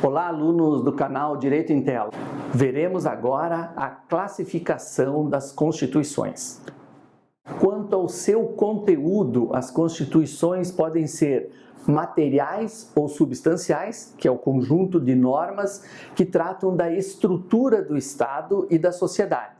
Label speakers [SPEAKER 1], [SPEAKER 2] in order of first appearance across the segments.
[SPEAKER 1] Olá, alunos do canal Direito em Tela. Veremos agora a classificação das constituições. Quanto ao seu conteúdo, as constituições podem ser materiais ou substanciais, que é o conjunto de normas que tratam da estrutura do Estado e da sociedade,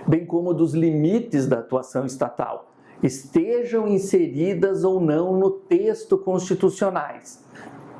[SPEAKER 1] bem como dos limites da atuação estatal, estejam inseridas ou não no texto constitucionais,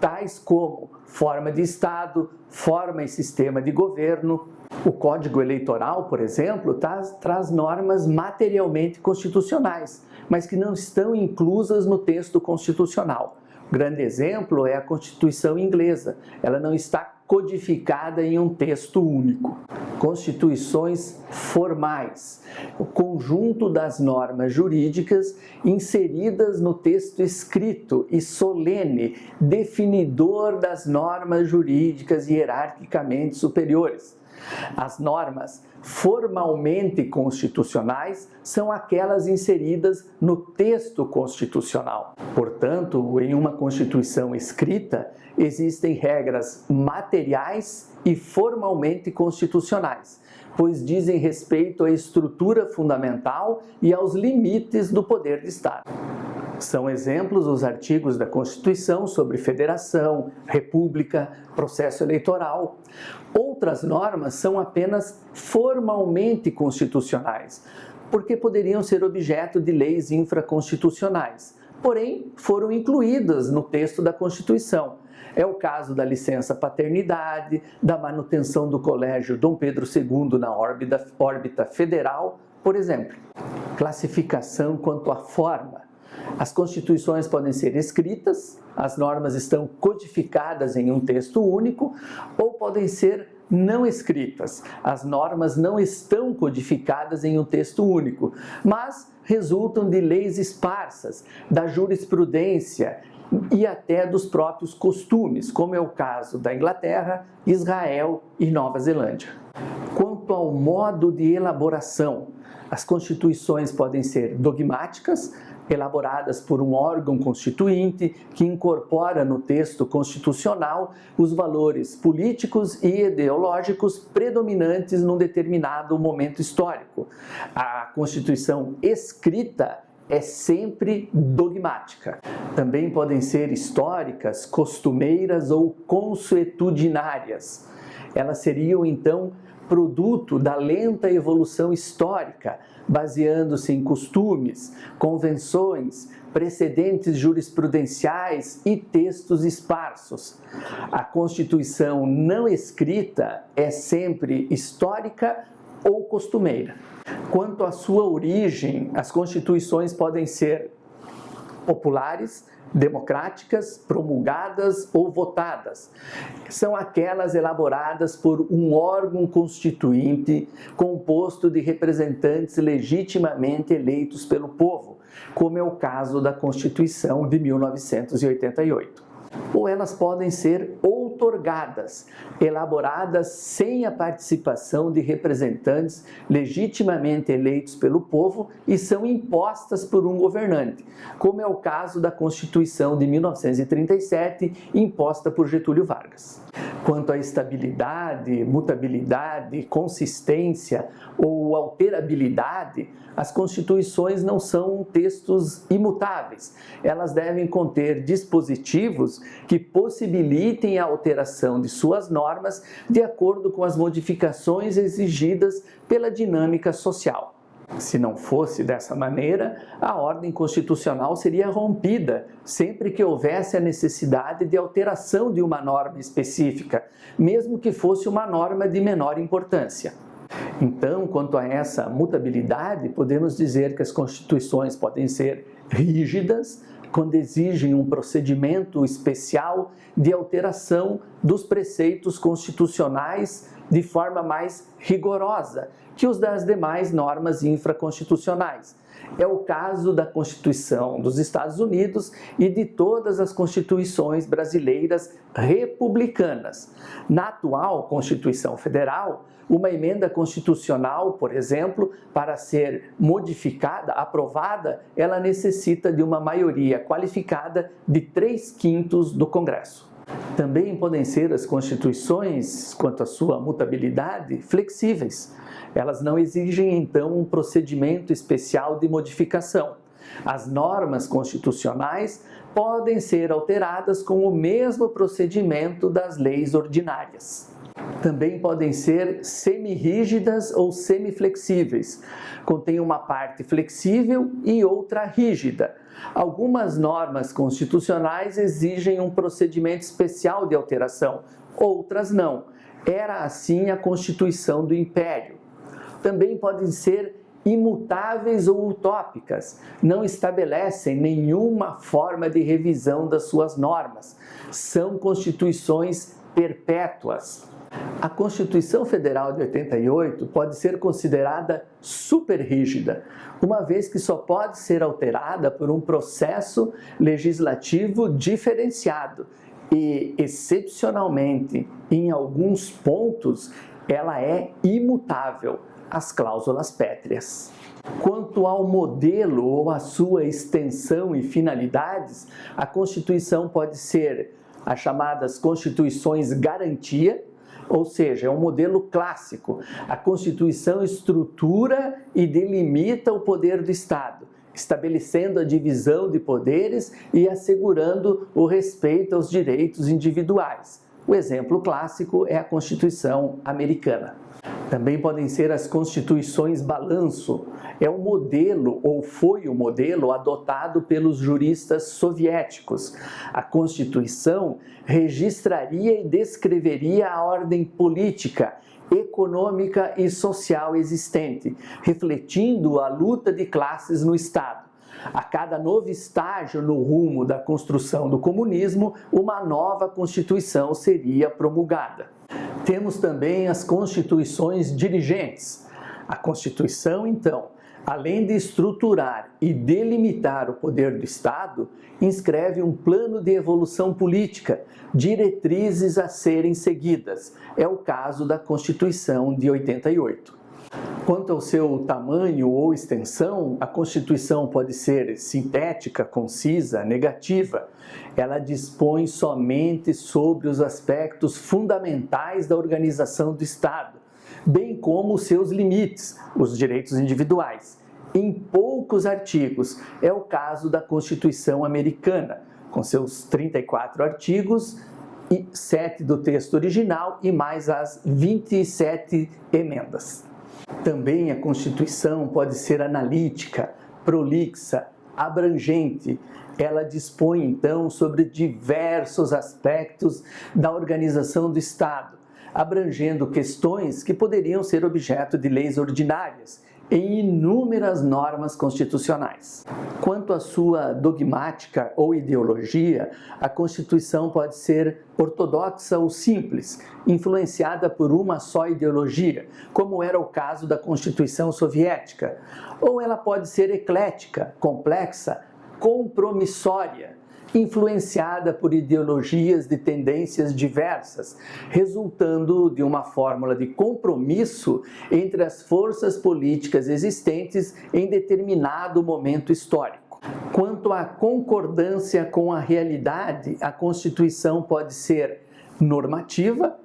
[SPEAKER 1] tais como forma de Estado, forma e sistema de governo. O Código Eleitoral, por exemplo, traz normas materialmente constitucionais, mas que não estão inclusas no texto constitucional. O grande exemplo é a Constituição inglesa. Ela não está codificada em um texto único. Constituições formais, o conjunto das normas jurídicas inseridas no texto escrito e solene, definidor das normas jurídicas hierarquicamente superiores. As normas formalmente constitucionais são aquelas inseridas no texto constitucional. Portanto, em uma Constituição escrita, existem regras materiais e formalmente constitucionais, pois dizem respeito à estrutura fundamental e aos limites do poder de Estado. São exemplos os artigos da Constituição sobre federação, república, processo eleitoral. Outras normas são apenas formalmente constitucionais, porque poderiam ser objeto de leis infraconstitucionais, porém foram incluídas no texto da Constituição. É o caso da licença paternidade, da manutenção do Colégio Dom Pedro II na órbita federal, por exemplo. Classificação quanto à forma. As constituições podem ser escritas, as normas estão codificadas em um texto único, ou podem ser não escritas. As normas não estão codificadas em um texto único, mas resultam de leis esparsas, da jurisprudência e até dos próprios costumes, como é o caso da Inglaterra, Israel e Nova Zelândia. Quanto ao modo de elaboração, as constituições podem ser dogmáticas, elaboradas por um órgão constituinte que incorpora no texto constitucional os valores políticos e ideológicos predominantes num determinado momento histórico. A Constituição escrita é sempre dogmática. Também podem ser históricas, costumeiras ou consuetudinárias. Elas seriam, então, produto da lenta evolução histórica, baseando-se em costumes, convenções, precedentes jurisprudenciais e textos esparsos. A Constituição não escrita é sempre histórica ou costumeira. Quanto à sua origem, as constituições podem ser populares, democráticas, promulgadas ou votadas. São aquelas elaboradas por um órgão constituinte composto de representantes legitimamente eleitos pelo povo, como é o caso da Constituição de 1988. Ou elas podem ser outorgadas, elaboradas sem a participação de representantes legitimamente eleitos pelo povo e são impostas por um governante, como é o caso da Constituição de 1937, imposta por Getúlio Vargas. Quanto à estabilidade, mutabilidade, consistência ou alterabilidade, as constituições não são textos imutáveis. Elas devem conter dispositivos que possibilitem a alteração de suas normas de acordo com as modificações exigidas pela dinâmica social. Se não fosse dessa maneira, a ordem constitucional seria rompida sempre que houvesse a necessidade de alteração de uma norma específica, mesmo que fosse uma norma de menor importância. Então, quanto a essa mutabilidade, podemos dizer que as constituições podem ser rígidas, quando exigem um procedimento especial de alteração dos preceitos constitucionais de forma mais rigorosa que os das demais normas infraconstitucionais. É o caso da Constituição dos Estados Unidos e de todas as constituições brasileiras republicanas. Na atual Constituição Federal, uma emenda constitucional, por exemplo, para ser modificada, aprovada, ela necessita de uma maioria qualificada de 3/5 do Congresso. Também podem ser as constituições, quanto à sua mutabilidade, flexíveis. Elas não exigem, então, um procedimento especial de modificação. As normas constitucionais podem ser alteradas com o mesmo procedimento das leis ordinárias. Também podem ser semirrígidas ou semiflexíveis. Contém uma parte flexível e outra rígida. Algumas normas constitucionais exigem um procedimento especial de alteração, outras não. Era assim a Constituição do Império. Também podem ser imutáveis ou utópicas, não estabelecem nenhuma forma de revisão das suas normas. São constituições perpétuas. A Constituição Federal de 88 pode ser considerada superrígida, uma vez que só pode ser alterada por um processo legislativo diferenciado e, excepcionalmente, em alguns pontos, ela é imutável, as cláusulas pétreas. Quanto ao modelo ou à sua extensão e finalidades, a Constituição pode ser as chamadas Constituições Garantia, ou seja, é um modelo clássico. A Constituição estrutura e delimita o poder do Estado, estabelecendo a divisão de poderes e assegurando o respeito aos direitos individuais. O exemplo clássico é a Constituição americana. Também podem ser as constituições balanço. É um modelo, ou foi o modelo, adotado pelos juristas soviéticos. A Constituição registraria e descreveria a ordem política, econômica e social existente, refletindo a luta de classes no Estado. A cada novo estágio no rumo da construção do comunismo, uma nova Constituição seria promulgada. Temos também as constituições dirigentes. A Constituição, então, além de estruturar e delimitar o poder do Estado, inscreve um plano de evolução política, diretrizes a serem seguidas. É o caso da Constituição de 88. Quanto ao seu tamanho ou extensão, a Constituição pode ser sintética, concisa, negativa. Ela dispõe somente sobre os aspectos fundamentais da organização do Estado, bem como os seus limites, os direitos individuais. Em poucos artigos, é o caso da Constituição americana, com seus 34 artigos, e 7 do texto original e mais as 27 emendas. Também a Constituição pode ser analítica, prolixa, abrangente. Ela dispõe, então, sobre diversos aspectos da organização do Estado, abrangendo questões que poderiam ser objeto de leis ordinárias em inúmeras normas constitucionais. Quanto à sua dogmática ou ideologia, a Constituição pode ser ortodoxa ou simples, influenciada por uma só ideologia, como era o caso da Constituição Soviética, ou ela pode ser eclética, complexa, compromissória, influenciada por ideologias de tendências diversas, resultando de uma fórmula de compromisso entre as forças políticas existentes em determinado momento histórico. Quanto à concordância com a realidade, a Constituição pode ser normativa,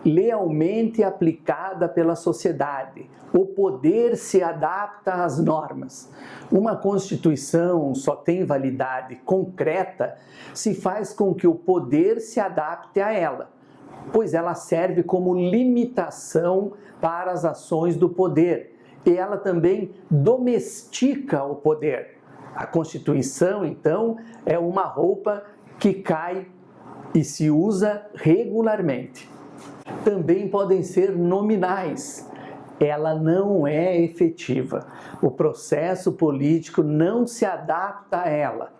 [SPEAKER 1] lealmente aplicada pela sociedade. O poder se adapta às normas. Uma Constituição só tem validade concreta se faz com que o poder se adapte a ela, pois ela serve como limitação para as ações do poder e ela também domestica o poder. A Constituição, então, é uma roupa que cai e se usa regularmente. Também podem ser nominais. Ela não é efetiva. O processo político não se adapta a ela.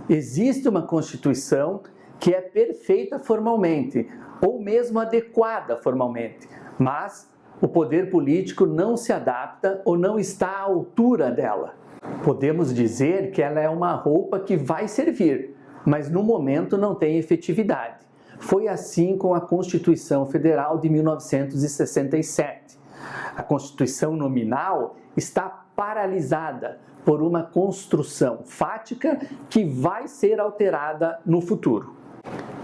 [SPEAKER 1] Existe uma Constituição que é perfeita formalmente, ou mesmo adequada formalmente, mas o poder político não se adapta ou não está à altura dela. Podemos dizer que ela é uma roupa que vai servir, mas no momento não tem efetividade. Foi assim com a Constituição Federal de 1967. A Constituição nominal está paralisada por uma construção fática que vai ser alterada no futuro.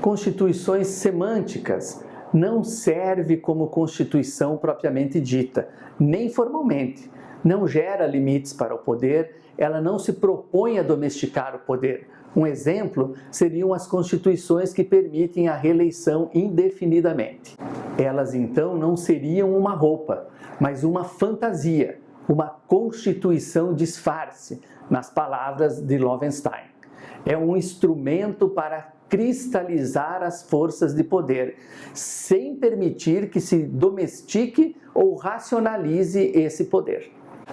[SPEAKER 1] Constituições semânticas não serve como constituição propriamente dita, nem formalmente. Não gera limites para o poder, ela não se propõe a domesticar o poder. Um exemplo seriam as constituições que permitem a reeleição indefinidamente. Elas então não seriam uma roupa, mas uma fantasia, uma constituição disfarce, nas palavras de Loewenstein. É um instrumento para cristalizar as forças de poder, sem permitir que se domestique ou racionalize esse poder.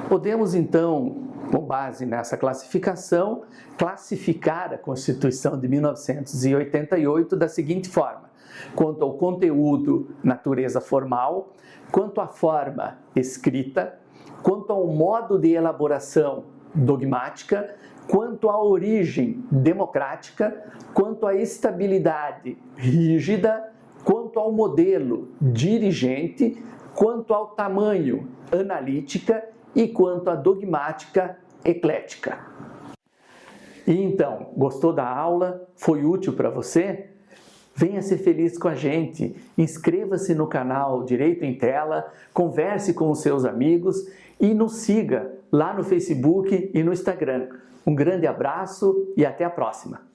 [SPEAKER 1] Podemos então, com base nessa classificação, classificar a Constituição de 1988 da seguinte forma: quanto ao conteúdo, natureza formal; quanto à forma, escrita; quanto ao modo de elaboração, dogmática; quanto à origem, democrática; quanto à estabilidade, rígida; quanto ao modelo, dirigente; quanto ao tamanho, analítica; e quanto à dogmática, eclética. E então, gostou da aula? Foi útil para você? Venha ser feliz com a gente, inscreva-se no canal Direito em Tela, converse com os seus amigos e nos siga lá no Facebook e no Instagram. Um grande abraço e até a próxima!